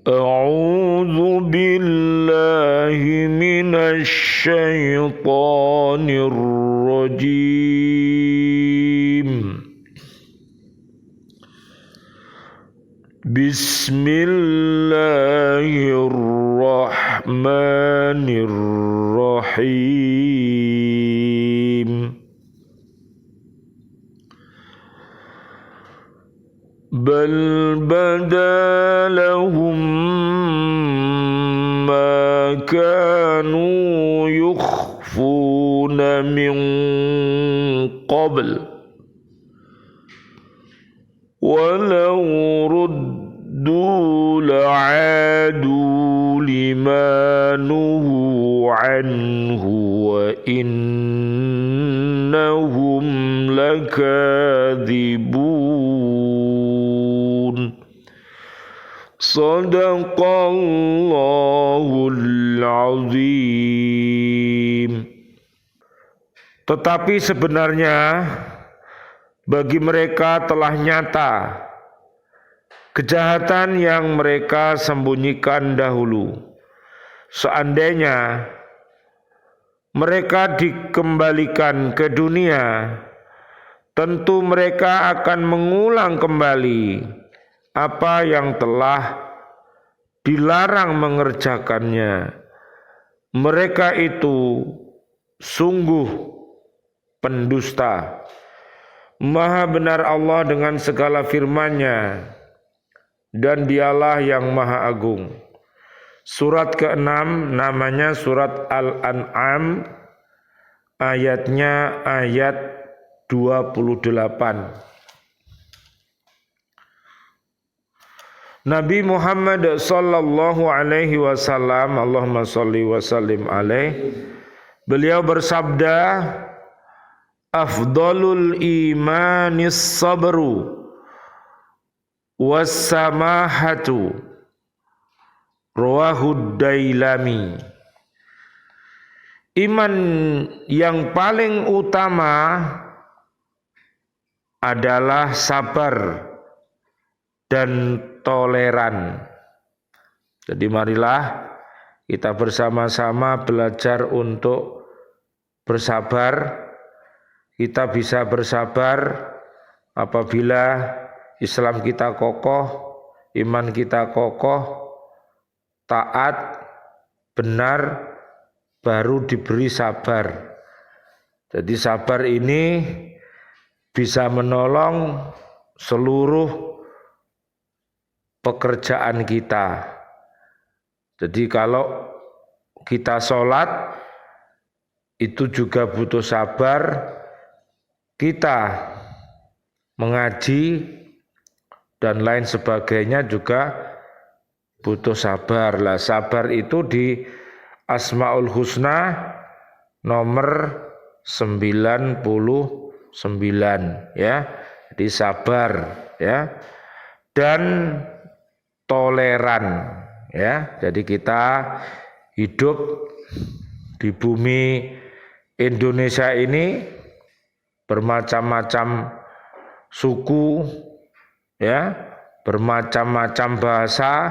أعوذ بالله من الشيطان الرجيم. بسم الله الرحمن الرحيم. بل بدا لهم ما كانوا يخفون من قبل ولو ردوا لعادوا لما نهوا عنه وإنهم لكاذبون. Sadaqallahul azim. Tetapi sebenarnya bagi mereka telah nyata kejahatan yang mereka sembunyikan dahulu. Seandainya mereka dikembalikan ke dunia, tentu mereka akan mengulang kembali apa yang telah dilarang mengerjakannya. Mereka itu sungguh pendusta. Maha benar Allah dengan segala firman-Nya, dan Dialah yang Maha Agung. Surat ke-6 namanya surat Al-An'am, ayatnya ayat 28. Nabi Muhammad sallallahu alaihi wasallam, Allahumma shalli wa sallim alaihi, beliau bersabda, afdalul imanis sabru wassamahatu, rawahud Dailami. Iman yang paling utama adalah sabar dan toleran. Jadi marilah kita bersama-sama belajar untuk bersabar. Kita bisa bersabar apabila Islam kita kokoh, iman kita kokoh, taat, benar, baru diberi sabar. Jadi sabar ini bisa menolong seluruh pekerjaan kita. Jadi kalau kita sholat itu juga butuh sabar, kita mengaji dan lain sebagainya juga butuh sabar. Lah sabar itu di Asmaul Husna nomor 99 ya. Jadi sabar ya. Dan toleran ya. Jadi kita hidup di bumi Indonesia ini bermacam-macam suku ya, bermacam-macam bahasa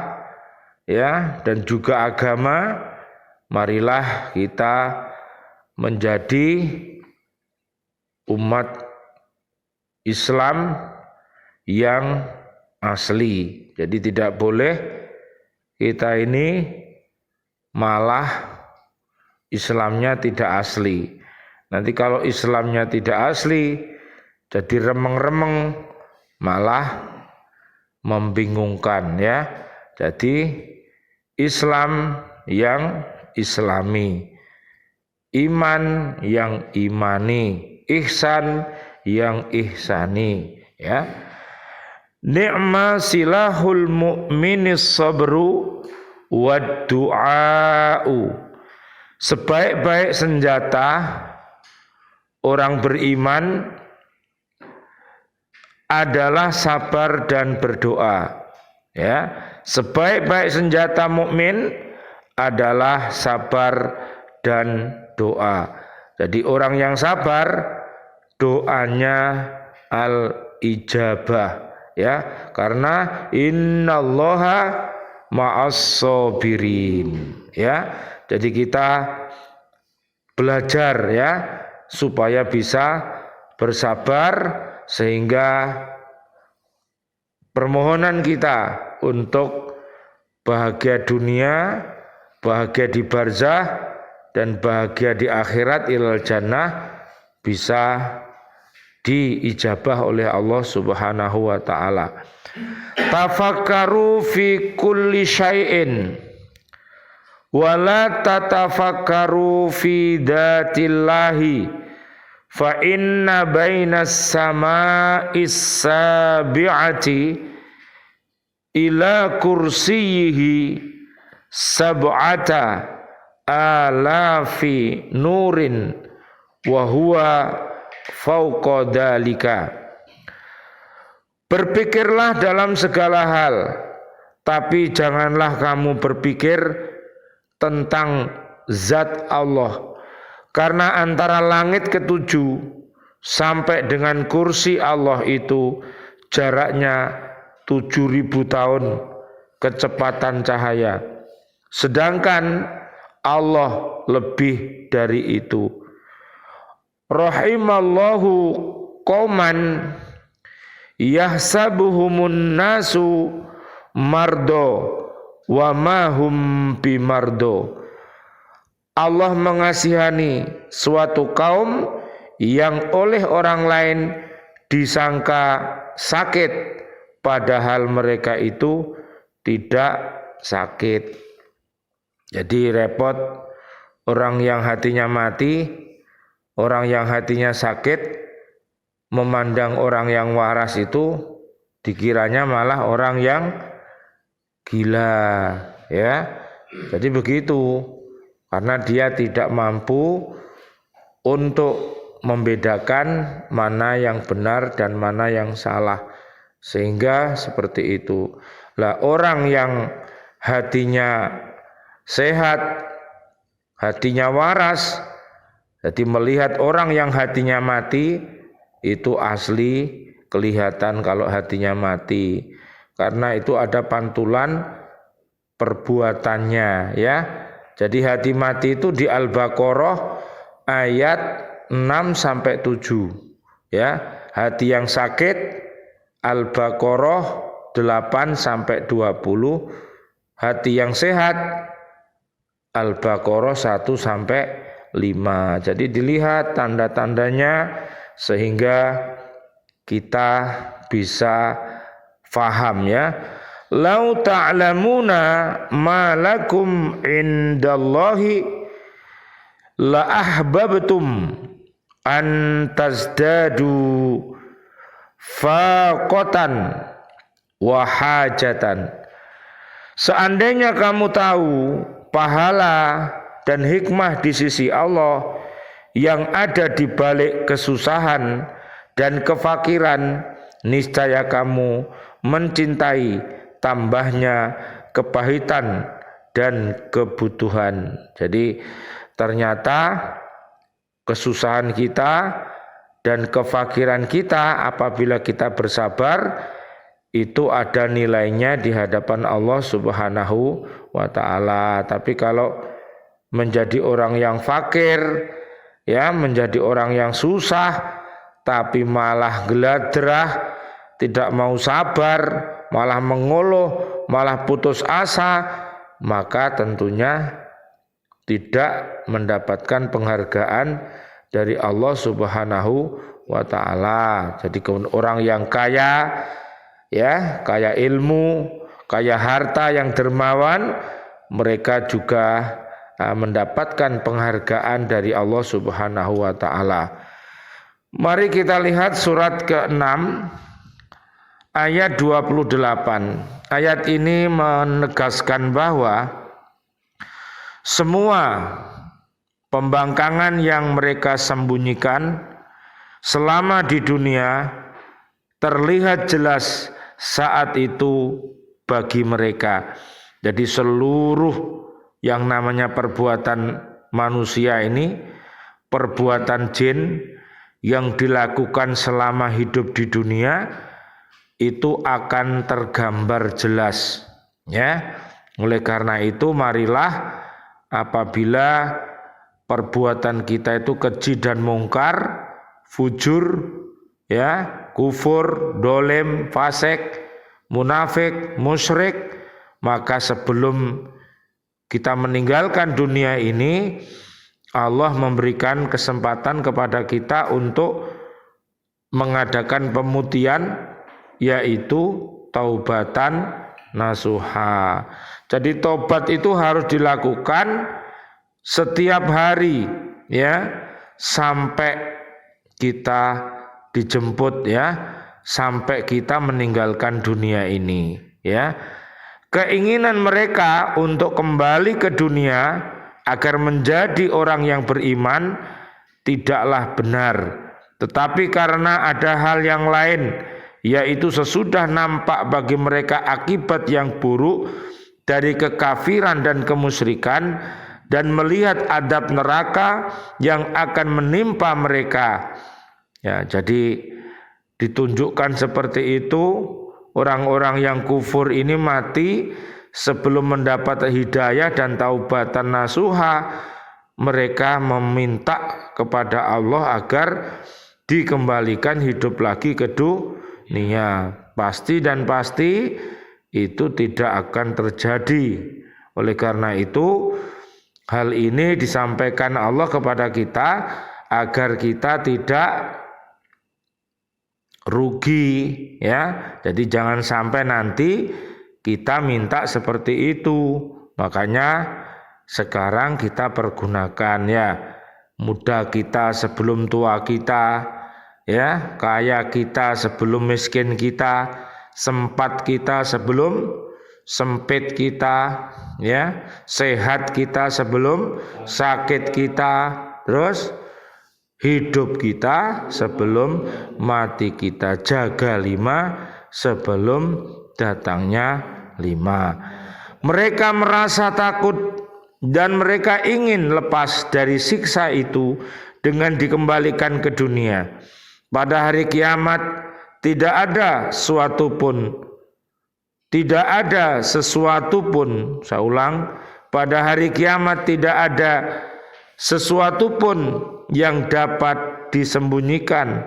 ya, dan juga agama. Marilah kita menjadi umat Islam yang asli. Jadi tidak boleh kita ini malah Islamnya tidak asli. Nanti kalau Islamnya tidak asli, jadi remeng-remeng, malah membingungkan ya. Jadi Islam yang islami, iman yang imani, ihsan yang ihsani ya. Ni'ma silahul mu'minis sabru wad du'a'u. Sebaik-baik senjata orang beriman adalah sabar dan berdoa ya. Sebaik-baik senjata mukmin adalah sabar dan doa. Jadi orang yang sabar doanya al-ijabah ya, karena innallaha ma'as sabirin. Ya, jadi kita belajar ya supaya bisa bersabar sehingga permohonan kita untuk bahagia dunia, bahagia di barzah dan bahagia di akhirat ilal jannah bisa diijabah oleh Allah Subhanahu wa taala. Tafakkaru fi kulli syai'in wa la tatafakkaru fi dzatillahi fa inna bainas sama'is sabi'ati ila kursiyyihi sab'ata alafi nurin wa huwa fauqa dalika. Berpikirlah dalam segala hal, tapi janganlah kamu berpikir tentang zat Allah, karena antara langit ketujuh sampai dengan kursi Allah itu jaraknya 7.000 tahun kecepatan cahaya, sedangkan Allah lebih dari itu. Rahimallahu qauman yahsabuhumun nasu mardo wa ma hum bimardo. Allah mengasihani suatu kaum yang oleh orang lain disangka sakit padahal mereka itu tidak sakit. Jadi repot orang yang hatinya mati, orang yang hatinya sakit, memandang orang yang waras itu dikiranya malah orang yang gila, ya. Jadi begitu, karena dia tidak mampu untuk membedakan mana yang benar dan mana yang salah, sehingga seperti itu. Lah orang yang hatinya sehat, hatinya waras, jadi melihat orang yang hatinya mati itu asli kelihatan kalau hatinya mati, karena itu ada pantulan perbuatannya ya. Jadi hati mati itu di Al-Baqarah ayat 6 sampai 7 ya. Hati yang sakit Al-Baqarah 8 sampai 20. Hati yang sehat Al-Baqarah 1 sampai 5. Jadi dilihat tanda-tandanya sehingga kita bisa faham ya. Lau ta'lamuna ma lakum indallahi la ahbabtum an tazdadu faqatan wa hajatan. Seandainya kamu tahu pahala dan hikmah di sisi Allah yang ada di balik kesusahan dan kefakiran, niscaya kamu mencintai tambahnya kepahitan dan kebutuhan. Jadi ternyata kesusahan kita dan kefakiran kita apabila kita bersabar itu ada nilainya di hadapan Allah Subhanahu wa taala. Tapi kalau menjadi orang yang fakir ya, menjadi orang yang susah tapi malah geladrah, tidak mau sabar, malah mengeluh, malah putus asa, maka tentunya tidak mendapatkan penghargaan dari Allah Subhanahu wa taala. Jadi orang yang kaya ya, kaya ilmu, kaya harta yang dermawan, mereka juga mendapatkan penghargaan dari Allah Subhanahu wa taala. Mari kita lihat surat ke-6 ayat 28. Ayat ini menegaskan bahwa semua pembangkangan yang mereka sembunyikan selama di dunia terlihat jelas saat itu bagi mereka. Jadi seluruh yang namanya perbuatan manusia ini, perbuatan jin yang dilakukan selama hidup di dunia itu akan tergambar jelas ya. Oleh karena itu marilah apabila perbuatan kita itu keji dan mungkar, fujur, ya, kufur, dolim, fasik, munafik, musyrik, maka sebelum kita meninggalkan dunia ini, Allah memberikan kesempatan kepada kita untuk mengadakan pemutihan, yaitu taubatan nasuha. Jadi tobat itu harus dilakukan setiap hari, ya, sampai kita dijemput, ya, sampai kita meninggalkan dunia ini, ya. Keinginan mereka untuk kembali ke dunia agar menjadi orang yang beriman tidaklah benar, tetapi karena ada hal yang lain, yaitu sesudah nampak bagi mereka akibat yang buruk dari kekafiran dan kemusyrikan, dan melihat adab neraka yang akan menimpa mereka. Ya, jadi ditunjukkan seperti itu, orang-orang yang kufur ini mati sebelum mendapat hidayah dan taubatan nasuha. Mereka meminta kepada Allah agar dikembalikan hidup lagi ke dunia. Pasti dan pasti itu tidak akan terjadi. Oleh karena itu, hal ini disampaikan Allah kepada kita agar kita tidak rugi, ya. Jadi jangan sampai nanti kita minta seperti itu. Makanya sekarang kita pergunakan, ya, muda kita sebelum tua kita, ya, kaya kita sebelum miskin kita, sempat kita sebelum sempit kita, ya, sehat kita sebelum sakit kita, terus hidup kita sebelum mati kita. Jaga 5 sebelum datangnya 5. Mereka merasa takut dan mereka ingin lepas dari siksa itu dengan dikembalikan ke dunia. Pada hari kiamat tidak ada sesuatu pun, saya ulang, pada hari kiamat tidak ada sesuatu pun yang dapat disembunyikan.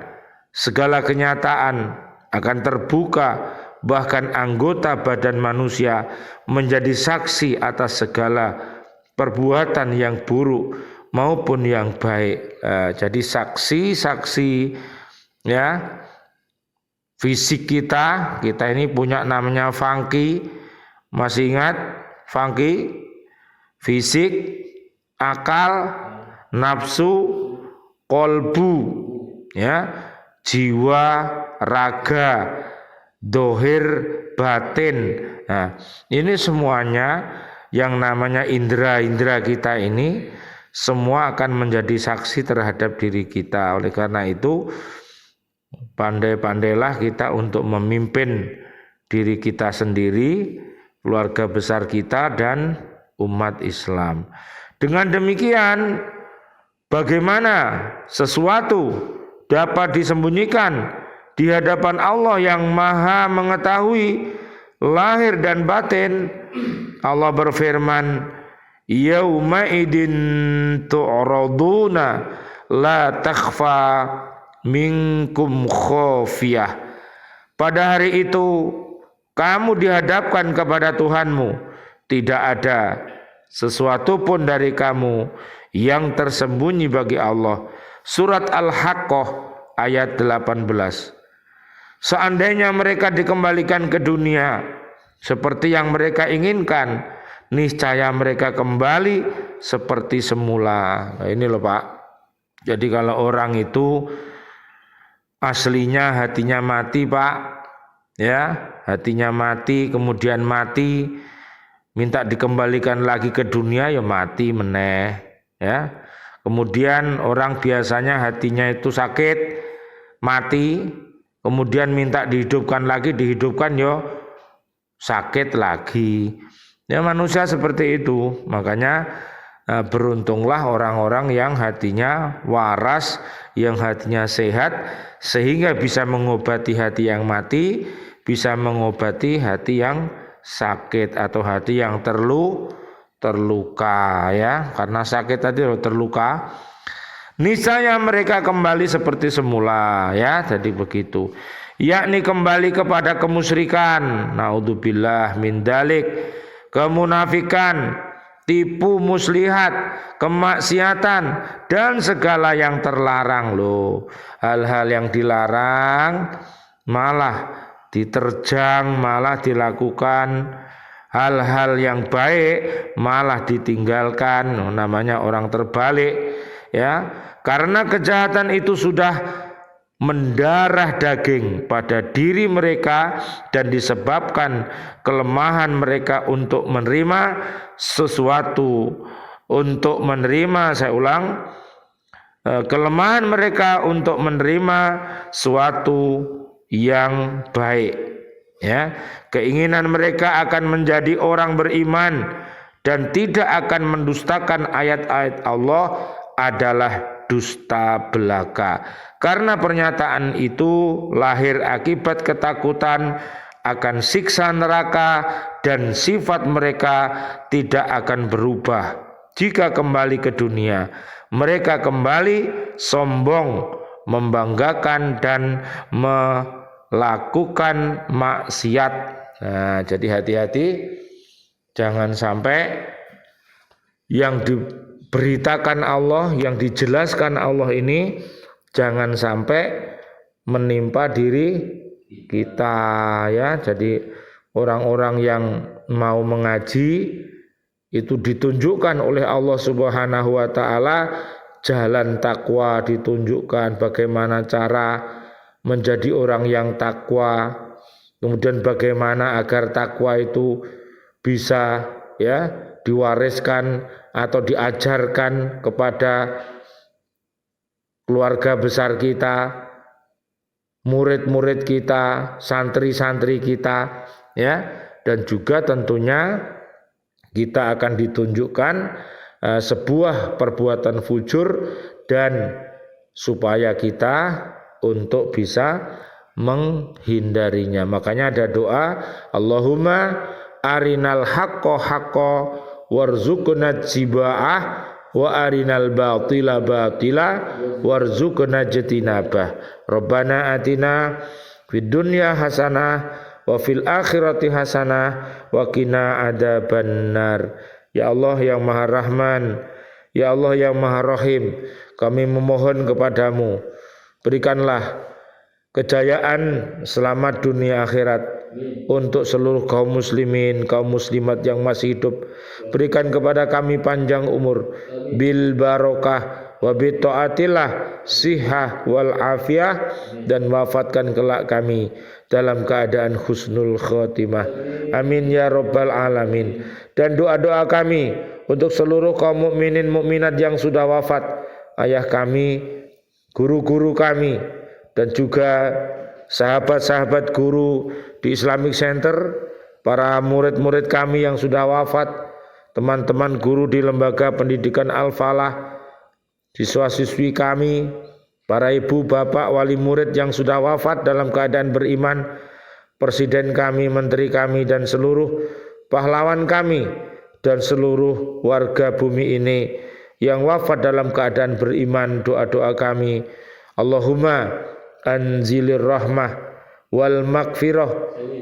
Segala kenyataan akan terbuka, bahkan anggota badan manusia menjadi saksi atas segala perbuatan yang buruk maupun yang baik. Jadi saksi-saksi, ya, fisik kita ini punya namanya fangki. Masih ingat fangki? Fisik, akal, nafsu, kolbu, ya, jiwa, raga, dohir, batin. Nah, ini semuanya yang namanya indera-indera kita ini semua akan menjadi saksi terhadap diri kita. Oleh karena itu, pandai-pandailah kita untuk memimpin diri kita sendiri, keluarga besar kita, dan umat Islam. Dengan demikian, bagaimana sesuatu dapat disembunyikan di hadapan Allah yang Maha mengetahui lahir dan batin? Allah berfirman, yauma idin tu'raduna la takhfa minkum khafiyah. Pada hari itu kamu dihadapkan kepada Tuhanmu, tidak ada sesuatu pun dari kamu yang tersembunyi bagi Allah. Surat Al-Haqqah ayat 18. Seandainya mereka dikembalikan ke dunia seperti yang mereka inginkan, niscaya mereka kembali seperti semula. Nah, ini loh Pak. Jadi kalau orang itu aslinya hatinya mati Pak, ya, hatinya mati, kemudian mati, minta dikembalikan lagi ke dunia, ya mati meneh, ya. Kemudian orang biasanya hatinya itu sakit, mati, kemudian minta dihidupkan lagi, dihidupkan, ya sakit lagi. Ya manusia seperti itu. Makanya beruntunglah orang-orang yang hatinya waras, yang hatinya sehat, sehingga bisa mengobati hati yang mati, bisa mengobati hati yang sakit atau hati yang terluka ya, karena sakit tadi terluka. Niscaya mereka kembali seperti semula ya, jadi begitu. Yakni kembali kepada kemusyrikan, naudzubillah min dalik, kemunafikan, tipu muslihat, kemaksiatan dan segala yang terlarang loh. Hal-hal yang dilarang malah diterjang, malah dilakukan. Hal-hal yang baik malah ditinggalkan. Namanya orang terbalik ya. Karena kejahatan itu sudah mendarah daging pada diri mereka dan disebabkan kelemahan mereka untuk menerima sesuatu, saya ulang, kelemahan mereka untuk menerima suatu yang baik ya. Keinginan mereka akan menjadi orang beriman dan tidak akan mendustakan ayat-ayat Allah adalah dusta belaka. Karena pernyataan itu lahir akibat ketakutan akan siksa neraka dan sifat mereka tidak akan berubah jika kembali ke dunia. Mereka kembali sombong, membanggakan dan melakukan maksiat. Nah, jadi hati-hati jangan sampai yang diberitakan Allah, yang dijelaskan Allah ini jangan sampai menimpa diri kita ya. Jadi orang-orang yang mau mengaji itu ditunjukkan oleh Allah Subhanahu wa taala jalan takwa, ditunjukkan bagaimana cara menjadi orang yang takwa, kemudian bagaimana agar takwa itu bisa ya diwariskan atau diajarkan kepada keluarga besar kita, murid-murid kita, santri-santri kita ya. Dan juga tentunya kita akan ditunjukkan sebuah perbuatan fujur dan supaya kita untuk bisa menghindarinya. Makanya ada doa, Allahumma arinal haqqo haqqo warzuqna jiba'ah wa arinal batila batila warzuqna jatinabah. Rabbana atina fid dunya hasanah wa fil akhirati hasanah wa qina adzabannar. Ya Allah yang Maha Rahman, ya Allah yang Maha Rahim, kami memohon kepadamu, berikanlah kejayaan selamat dunia akhirat untuk seluruh kaum muslimin, kaum muslimat yang masih hidup. Berikan kepada kami panjang umur bil barokah wa bi taatillah sihah wal afiyah, dan wafatkan kelak kami dalam keadaan husnul khotimah. Amin ya rabbal alamin. Dan doa-doa kami untuk seluruh kaum mukminin mukminat yang sudah wafat, ayah kami, guru-guru kami, dan juga sahabat-sahabat guru di Islamic Center, para murid-murid kami yang sudah wafat, teman-teman guru di lembaga pendidikan Al-Falah, siswa-siswi kami, para ibu bapak wali murid yang sudah wafat dalam keadaan beriman, presiden kami, menteri kami, dan seluruh pahlawan kami, dan seluruh warga bumi ini yang wafat dalam keadaan beriman. Doa-doa kami, Allahumma anzilir rahmah wal maghfirah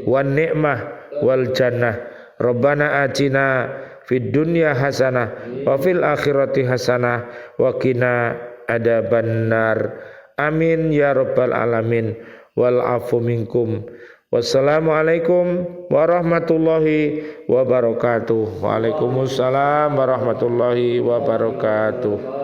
wan ni'mah wal jannah. Rabbana atina fid dunya hasanah wa fil akhirati hasanah wa qina adzabannar. Amin ya rabbal alamin. Wal afu minkum. Wassalamualaikum warahmatullahi wabarakatuh. Waalaikumsalam warahmatullahi wabarakatuh.